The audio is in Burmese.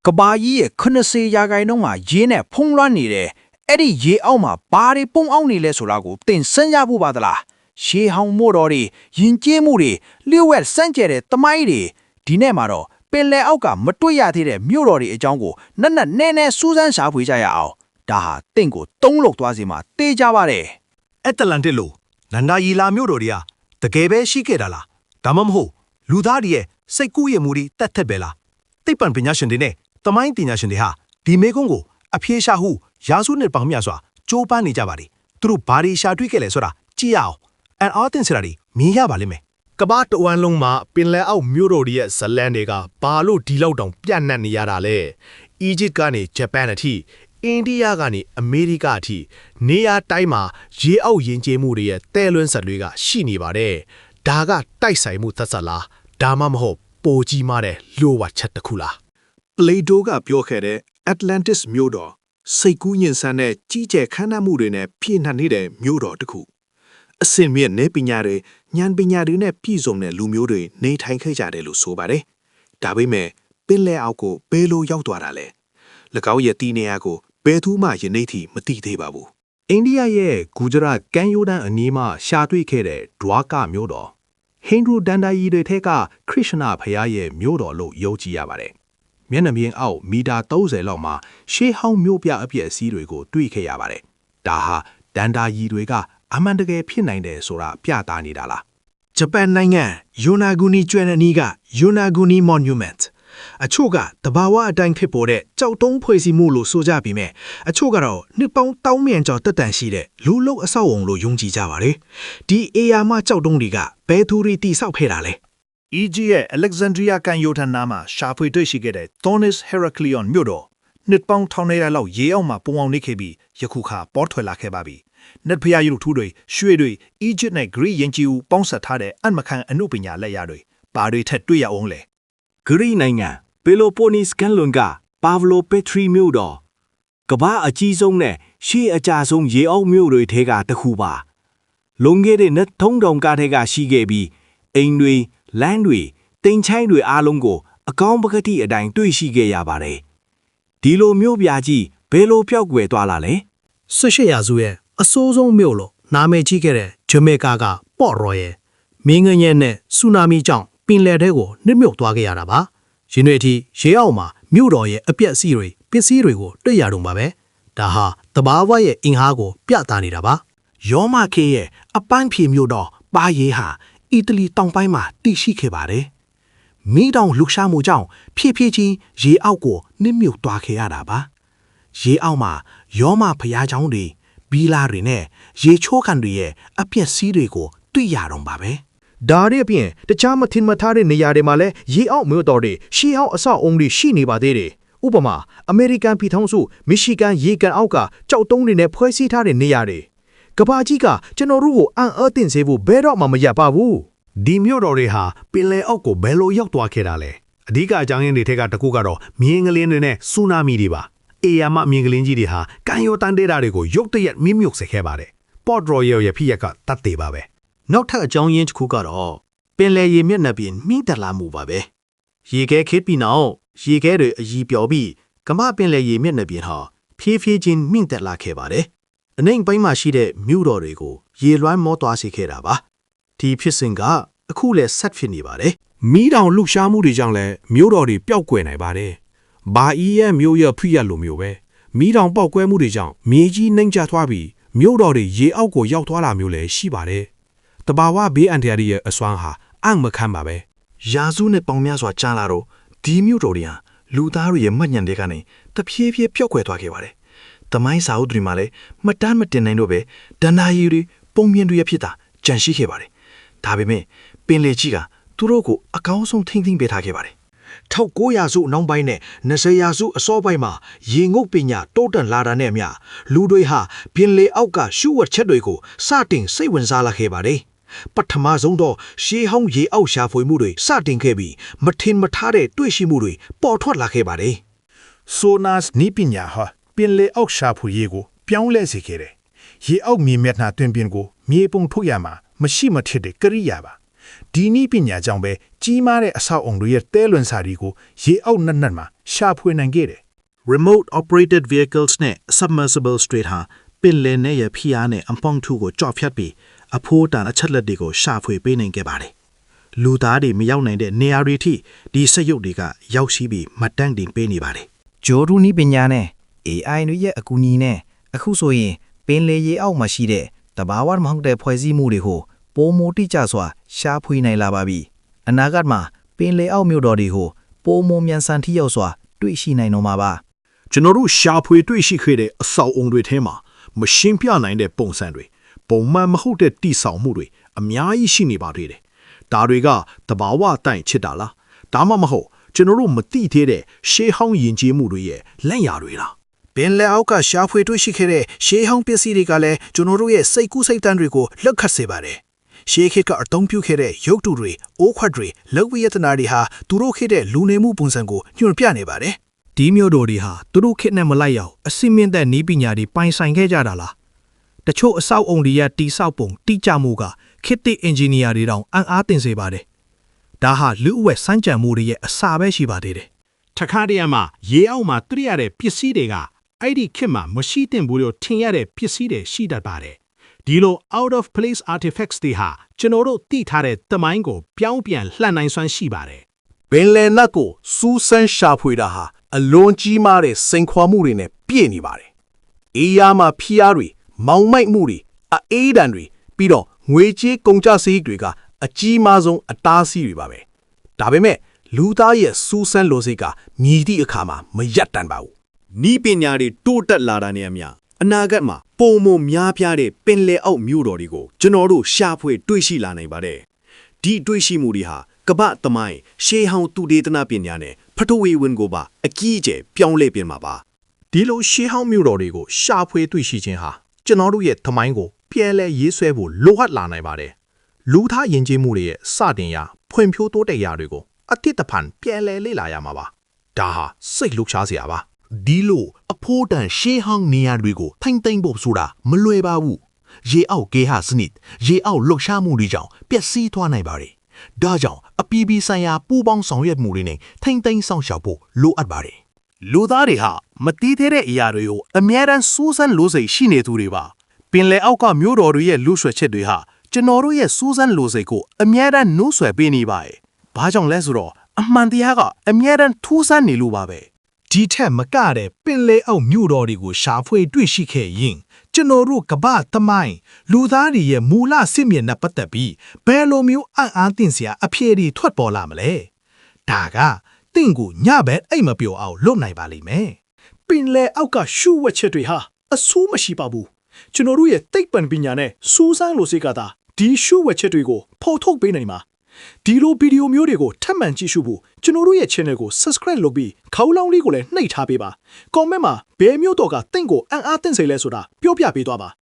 ကဘာကြီးရဲ့80ရာခိုင်နှုန်းမှာရေနဲ့ဖုံးလွှမ်းနေတယ်အဲ့ဒီရေအောက်မှာဘာတွေပုံအောင်နေလဲဆိုတာကိုသင်စဉ်းစားဖို့ပါသလားရှေးဟောင်းမို့တော်တွေယဉ်ကျေးမှုတွေလျှို့ဝှက်စန့်ကျဲတဲ့တမိုင်းတွေဒီနေ့မှာတော့ပင်လယ်အောက်ကမတွေ့ရသေးတဲ့မြို့တော်တွေအကြောင်းကိုနက်နဲစူးစမ်းရှာဖွေကြရအောင်ဒါဟာတင့်ကိုတုံးလုတ်သွားစေမှာတေးကြပါတယ် အတ္တလန်တစ်လိုနန္ဒာရီလာမြို့တော်တွေကတကယ်ပဲရှိခဲ့တာလားဒါမှမဟုတ်လူသားတွေရဲ့စိတ်ကူးရမှုတွေတက်ထက်ပဲလားသိပ္ပံပညာရှင်တွေနဲ့တမိုင်းပညာရှင်တွေဟာဒီမေကုန်းကိုအပြေရှာဟုရာစုနှစ်ပေါင်းများစွာကြိုးပမ်းနေကြပါတယ်သူတို့ဘာတွေရှာတွေ့ခဲ့လဲဆိုတာကြည့်ရအောင်အန်အာတင်စရာတွေမြင်ရပါလိမ့်မယ်ကဘာတဝမ်းလုံးမှာပင်လယ်အောက်မြို့တော်တွေရဲ့ဇလန်တွေကဘာလို့ဒီလောက်တောင်ပြန့်နှံ့နေရတာလဲအီဂျစ်ကနေဂျပန်အထိအိန္ဒိယကနေအမေရိကအထိနေရာတိုင်းမှာရေအောက်ယဉ်ကျေးမှုတွေရဲ့တဲလွန်းဆက်တွေကရှိနေပါတယ်ဒါကတိုက်ဆိုင်မှုသက်သက်လားဒါမှမဟုတ်ပိုကြီးမားတဲ့လိုဝါချက်တစ်ခုလားပလေတိုကပြောခဲ့တဲ့ Atlantis မြို့တော်စိတ်ကူးညင်ဆန်းတဲ့ကြီးကျယ်ခမ်းနားမှုတွေနဲ့ပြည့်နှက်နေတဲ့မြို့တော်တစ်ခုအစင်မြင့်နေပညာတွေဉာဏ်ပညာတွေနဲ့ပြည့်စုံတဲ့လူမျိုးတွေနေထိုင်ခဲ့ကြတယ်လို့ဆိုပါတယ်ဒါပေမဲ့ပင်လယ်အောက်ကိုဘယ်လိုရောက်သွားတာလဲ၎င်းရဲ့တီးနေရကိုဘယ်သူမှယနေ့ထိမသိသေးပါဘူးအိန္ဒိယရဲ့ဂူဂျရတ်ကမ်းရိုးတန်းအနီးမှာရှာတွေ့ခဲ့တဲ့ဒွါကမြို့တော်ဟိန္ဒူဒန္တာယီတွေထက်ကခရစ်ယာန်ဘုရားရဲ့မြို့တော်လို့ယုံကြည်ရပါတယ်မျက်နှာပြင်အောက်မီတာ30လောက်မှာရှေးဟောင်းမြို့ပြအပျက်အစီးတွေကိုတွေ့ခဲ့ရပါတယ်ဒါဟာဒန္တာယီတွေကအမှန်တကယ်ဖြစ်နိုင်တယ်ဆိုတာပြသနေတာလားဂျပန်နိုင်ငံယိုနာဂူနီကျွန်းအနီးကယိုနာဂူနီ Monumentအချို့ကတဘာဝအတိုင်းဖြစ်ပေါ်တဲ့ကြောက်တုံးဖွဲ့စည်းမှုလို့ဆိုကြပြီးမြဲအချို့ကတော့နှစ်ပေါင်းတောင်းမြန်ကျော်တက်တန်ရှိတဲ့လူလုံအဆောက်အုံလို့ယုံကြည်ကြပါတယ်ဒီအေယာမကြောက်တုံးတွေကဘယ်သူတွေတိဆောက်ခဲ့တာလဲအီဂျစ်ရဲ့ Alexandria ကန်ယိုထန်နာမှာရှာဖွေတွေ့ရှိခဲ့တဲ့ Thonis Heraklion မြို့တော်နှစ်ပေါင်း1000လောက်ရေအောက်မှာပုံအောင်နေခဲ့ပြီးယခုခါပေါ်ထွက်လာခဲ့ပါပြီနတ်ဖျားရုပ်ထုတွေရွှေတွေအီဂျစ်နဲ့ဂရိယဉ်ကျေးမှုပေါင်းစပ်ထားတဲ့အန်မခန်အနုပညာလက်ရာတွေဘာတွေထက်တွေ့ရအောင်လဲဂရိနိုင်ငံပီလိုပိုနီစကန်လွန်ကပါဗလိုပက်ထရီမြို့တော်ကမ္ဘာအကြီးဆုံးနဲ့ရှေးအကြဆုံးရေအောက်မြို့တွေထဲကတစ်ခုပါလွန်ခဲ့တဲ့နှစ်3000ကထဲကရှိခဲ့ပြီးအိမ်တွေလမ်းတွေတင်ချိုင်းတွေအားလုံးကိုအကောင်းပကတိအတိုင်းတွေ့ရှိခဲ့ရပါတယ်ဒီလိုမြို့ပြကြီးဘယ်လိုပျောက်ကွယ်သွားလာလဲ18ရာစုရဲ့အဆိုးဆုံးမြို့လို့နာမည်ကြီးခဲ့တဲ့ဂျမေကာကပေါ့ရော်ရဲ့မင်းငယ်ရဲ့နဲ့ဆူနာမီကြောင့်ပင်လယ်ထဲကိုနှိမ့်မြုပ်သွားခဲ့ရတာပါရင်းတွေအထိရေအောက်မှာမြို့တော်ရဲ့အပြက်စီးတွေပစ္စည်းတွေကိုတွေ့ရတော့မှာပဲဒါဟာတဘာဝရဲ့အင်ဟာကိုပြသနေတာပါယောမခေရဲ့အပန်းဖြေမြို့တော်ပါယေဟာအီတလီတောင်ပိုင်းမှာတည်ရှိခဲ့ပါတယ်မိတောင်လှူရှားမှုကြောင့်ဖြည်းဖြည်းချင်းရေအောက်ကိုနှိမ့်မြုပ်သွားခဲ့ရတာပါရေအောက်မှာယောမဖျားချောင်းတွေဘီလာတွေနဲ့ရေချိုးခံတွေရဲ့အပြက်စီးတွေကိုတွေ့ရတော့ပါပဲဒါတွေအပြင်တခြားမထင်မထားတဲ့နေရာတွေမှာလည်းရေအောက်မြို့တော်တွေရှေးဟောင်းအဆောက်အုံတွေရှိနေပါသေးတယ်ဥပမာအမေရိကန်ပြည်ထောင်စုမီရှီဂန်ရေကန်အောက်ကကြောက်တုံးတွေနဲ့ဖွဲ့စည်းထားတဲ့နေရာတွေကဘာကြီးကကျွန်တော်တို့ကိုအံ့အားသင့်စေဖို့ဘယ်တော့မှမရပါဘူးဒီမြို့တော်တွေဟာပင်လယ်အောက်ကိုဘယ်လိုရောက်သွားခဲ့တာလဲအဓိကအကြောင်းရင်းတွေထက်ကတကူကတော့မြင်းကလင်းတွေနဲ့ဆူနာမီတွေပါအေယာမမြင်းကလင်းကြီးတွေဟာကန်ယိုတန်ဒေတာတွေကိုရုတ်တရက်မြင့်မြုပ်စေခဲ့ပါတယ်ပေါ့ဒရိုယယ်ရဲ့ဖြစ်ရက်ကတတ်သေးပါပဲနောက်ထပ်အကြောင်းရင်းတစ်ခုကတော့ပင်လယ်ရေမျက်နှာပြင်မြင့်တက်လာမှုပါပဲရေခဲခေတ်ပြီးနောက်ရေခဲတွေအကြီးပြောပြီးကမ္ဘာပင်လယ်ရေမျက်နှာပြင်ဟာဖြည်းဖြည်းချင်းမြင့်တက်လာခဲ့ပါတယ်အနိုင်ပိုင်းမှာရှိတဲ့မြို့တော်တွေကိုရေလွှမ်းမောသွားစေခဲ့တာပါဒီဖြစ်စဉ်ကအခုလည်းဆက်ဖြစ်နေပါတယ်မီးတောင်လှူရှားမှုတွေကြောင့်လည်းမြို့တော်တွေပျောက်ကွယ်နိုင်ပါတယ်ဘာအီရဲ့မြို့ရဖိရလိုမျိုးပဲမီးတောင်ပေါက်ကွဲမှုတွေကြောင့်မြေကြီးနှိမ့်ကျသွားပြီးမြို့တော်တွေရေအောက်ကိုရောက်သွားတာမျိုးလည်းရှိပါတယ်တဘာဝဘေးအန္တရာယ်ရဲ့အစွမ်းဟာအံ့မခန်းပါပဲရာစုနဲ့ပေါင်များစွာကြာလာတော့ဒီမြို့တော်တွေဟာလူသားတွေရဲ့မှတ်ဉာဏ်တွေကနေတဖြည်းဖြည်းပျောက်ကွယ်သွားခဲ့ပါတယ်။တမိုင်းစာအုပ်တွေမှာလည်းမတန်းမတင်နိုင်တော့ပဲဒဏ္ဍာရီတွေပုံမြင်တွေဖြစ်တာကြန့်ရှိခဲ့ပါတယ်။ဒါပေမဲ့ပင်လယ်ကြီးကသူတို့ကိုအကောင်းဆုံးထိမ့်သိမ့်ပေးထားခဲ့ပါတယ်။1900စုနောက်ပိုင်းနဲ့20ရာစုအစောပိုင်းမှာရေငုပ်ပညာတိုးတက်လာတာနဲ့အမျှလူတွေဟာပင်လယ်အောက်ကရှုဝတ်ချက်တွေကိုစတင်စိတ်ဝင်စားလာခဲ့ပါတယ်ပထမဆုံးတော့ရှေးဟောင်းရေအောက်ရှာဖွေမှုတွေစတင်ခဲ့ပြီးမထင်မထားတဲ့တွေ့ရှိမှုတွေပေါ်ထွက်လာခဲ့ပါတယ်။ဆိုနာစ်နီပညာဟာပင်လေအောက်ရှာဖွေရေးကိုပြောင်းလဲစေခဲ့တယ်။ရေအောက်မြေမျက်နှာတွင်ပြင်ကိုမြေပုံထုတ်ရမှာမရှိမထစ်တဲ့ကရိယာပါ ဒီနည်းပညာကြောင့်ပဲကြီးမားတဲ့အဆောက်အုံတွေရဲ့တဲလွန်စာတွေကိုရေအောက်နက်မှာရှာဖွေနိုင်ခဲ့တယ် Remote operated vehicles နဲ့ submersible straight ဟာပင်လယ်နဲ့ရဖီးအားနဲ့အပေါင်းထုကိုကြော့ဖြတ်ပြီးအဖိုးတန်အချက်လက်တွေကိုရှာဖွေပေးနိုင်ခဲ့ပါတယ်လူသားတွေမရောက်နိုင်တဲ့နေရာတွေထိဒီစက်ရုပ်တွေကရောက်ရှိပြီးမှတ်တမ်းတင်ပေးနေပါတယ် ဂျိုဒူနီပညာနဲ့ AI တွေရဲ့အကူအညီနဲ့အခုဆိုရင်ပင်လေရေအောက်မှာရှိတဲ့တဘာဝမဟုတ်တဲ့ဖွဲ့စည်းမှုတွေကိုပိုမိုတိကျစွာရှာဖွေနိုင်လာပါပြီအနာဂတ်မှာပင်လေအောက်မြို့တော်တွေကိုပိုမိုမြန်ဆန်ထိရောက်စွာတွေ့ရှိနိုင်တော့မှာပါ ကျွန်တော်တို့ရှာဖွေတွေ့ရှိခဲ့တဲ့အဆောက်အုံတွေထဲမှာမရှင်းပြနိုင်တဲ့ပုံစံတွေပုံမှန်မဟုတ်တဲ့တိဆောက်မှုတွေအများကြီးရှိနေပါသေးတယ်။ဒါတွေကတဘာဝတိုင်ချစ်တာလား။ဒါမှမဟုတ်ကျွန်တော်တို့မသိသေးတဲ့ရှေးဟောင်းယဉ်ကျေးမှုတွေရဲ့လက်ရာတွေလား ပင်လယ်အောက်ကရှာဖွေတွေ့ရှိခဲ့တဲ့ရှေးဟောင်းပစ္စည်းတွေကလည်းကျွန်တော်တို့ရဲ့စိတ်ကူးစိတ်တမ်းတွေကိုလက်ခတ်စေပါတယ်ရှေးခေတ်ကအသုံးပြုခဲ့တဲ့ရုပ်တုတွေအိုးခွက်တွေလက်ဝိယတနာတွေဟာသူတို့ခေတ်တဲ့လူနေမှုပုံစံကိုညွှန်ပြနေပါတယ် ဒီမျိုးတော်တွေဟာသူတို့ခေတ်နဲ့မလိုက်အောင်အစိမင်းသက်နီးပညာတွေပိုင်ဆိုင်ခဲ့ကြတာလားတချို့အဆောက်အုံတွေရဲ့တိဆောက်ပုံတိကျမှုကခေတ်သစ်အင်ဂျင်နီယာတွေတောင်အံ့အားသင့်စေပါတယ်ဒါဟာလူအဝက်စမ်းကြံမှုတွေရဲ့အစာပဲရှိပါသေးတယ် တခါတည်းမှာရေအောက်မှာတွေ့ရတဲ့ပစ္စည်းတွေကအဲ့ဒီခေတ်မှာမရှိသင့်ဘူးလို့ထင်ရတဲ့ပစ္စည်းတွေရှိတတ်ပါတယ်ဒီလို out of place artifacts တွေဟာကျွန်တော်တို့သိထားတဲ့သမိုင်းကိုပြောင်းပြန်လှန်နိုင်စွမ်းရှိပါတယ် ပင်လယ်နက်ကိုစူးစမ်းရှာဖွေတာဟာအလွန်ကြီးမားတဲ့စိန်ခေါ်မှုတွေနဲ့ပြည့်နေပါတယ်အေးရမှာဖီးအားတွေမောင်မိုက်မှုတွေအေးဒဏ်တွေပြီးတော့ငွေကြေးကုန်ကျစရိတ်တွေကအကြီးမားဆုံးအတားအဆီးတွေပါပဲဒါပေမဲ့လူသားရဲ့စူးစမ်းလိုစိတ်ကမြည်သည့်အခါမှာမရပ်တန့်ပါဘူး နီးပညာတွေတိုးတက်လာတာနဲ့အမျှအနာဂတ်မှာပုံမများပြားတဲ့ပင်လယ်အောက်မြို့တော်တွေကိုကျွန်တော်တို့ရှာဖွေတွေ့ရှိလာနိုင်ပါတယ်။ဒီတွေ့ရှိမှုတွေဟာကမ္ဘာသမိုင်းရှေးဟောင်းသူတေသနပညာနဲ့ဖထဝီဝင်ကိုပါအကြီးအကျယ်ပြောင်းလဲပြင်မှာပါ ဒီလိုရှေးဟောင်းမြို့တော်တွေကိုရှာဖွေတွေ့ရှိခြင်းဟာကျွန်တော်တို့ရဲ့သမိုင်းကိုပြန်လဲရေးဆွဲဖို့လိုအပ်လာနိုင်ပါတယ်လူသားယဉ်ကျေးမှုတွေရဲ့စတင်ရာဖွံ့ဖြိုးတိုးတက်ရာတွေကိုအတိတ်တဖန်ပြန်လဲလေ့လာရမှာပါဒါဟာစိတ်လှုပ်ရှားစရာပါဒီလိုအဖိုးတန်ရှေးဟောင်းနေရာတွေကိုထိုင်သိမ့်ဖို့ဆိုတာမလွယ်ပါဘူးရေအောက်ကေဟစနစ်ရေအောက်လှုပ်ရှားမှုတွေကြောင့်ပျက်စီးသွားနိုင်ပါတယ်ဒါကြောင့်အပြည်ပြည်ဆိုင်ရာပူးပေါင်းဆောင်ရွက်မှုတွေနဲ့ထိုင်သိမ့်ဆောင်ရှောက်ဖို့လိုအပ်ပါတယ်လူသားတွေဟာမတီးသေးတဲ့အရာတွေကိုအမြဲတမ်းစူးစမ်းလို့စိတ်ရှိနေသူတွေပါပင်လယ်အောက်ကမြို့တော်တွေရဲ့လူဆွဲချက်တွေဟာကျွန်တော်တို့ရဲ့စူးစမ်းလို့စိတ်ကိုအမြဲတမ်းနှိုးဆွဲပေးနေပါတယ်ဘာကြောင့်လဲဆိုတော့အမှန်တရားကအမြဲတမ်းထူးဆန်းနေလို့ပါပဲဒီထက်မကတဲ့ပင်လယ်အောက်မြို့တော်တွေကိုရှာဖွေတွေ့ရှိခဲ့ရင်ကျွန်တော်တို့ကမ္ဘာသမိုင်းလူသားတွေရဲ့မူလစစ်မြေနဲ့ပတ်သက်ပြီးဘယ်လိုမျိုးအံ့အားသင့်စရာအဖြေတွေထွက်ပေါ်လာမလဲဒါကတင့်ကိုညဘက်အိတ်မပြောအောင်လုပ်နိုင်ပါလိမ့်မယ်ပင်လယ်အောက်ကရှုဝက်ချက်တွေဟာအဆိုးမရှိပါဘူးကျွန်တော်တို့ရဲ့သိပ္ပံပညာနဲ့စူးစမ်းလို့စိတ်ကသာဒီရှုဝက်ချက်တွေကိုဖော်ထုတ်ပေးနိုင်မှာဒီလိုဗီဒီယိုမျိုးတွေကိုထပ်မံကြည့်ရှုဖို့ကျွန်တော်တို့ရဲ့ channel ကို subscribe လုပ်ပြီးခေါင်းလောင်းလေးကိုလည်းနှိပ်ထားပေးပါ comment မှာဘယ်မျိုးတော့ကတင့်ကိုအံ့အားသင့်စေလဲဆိုတာပြောပြပေးသွားပါ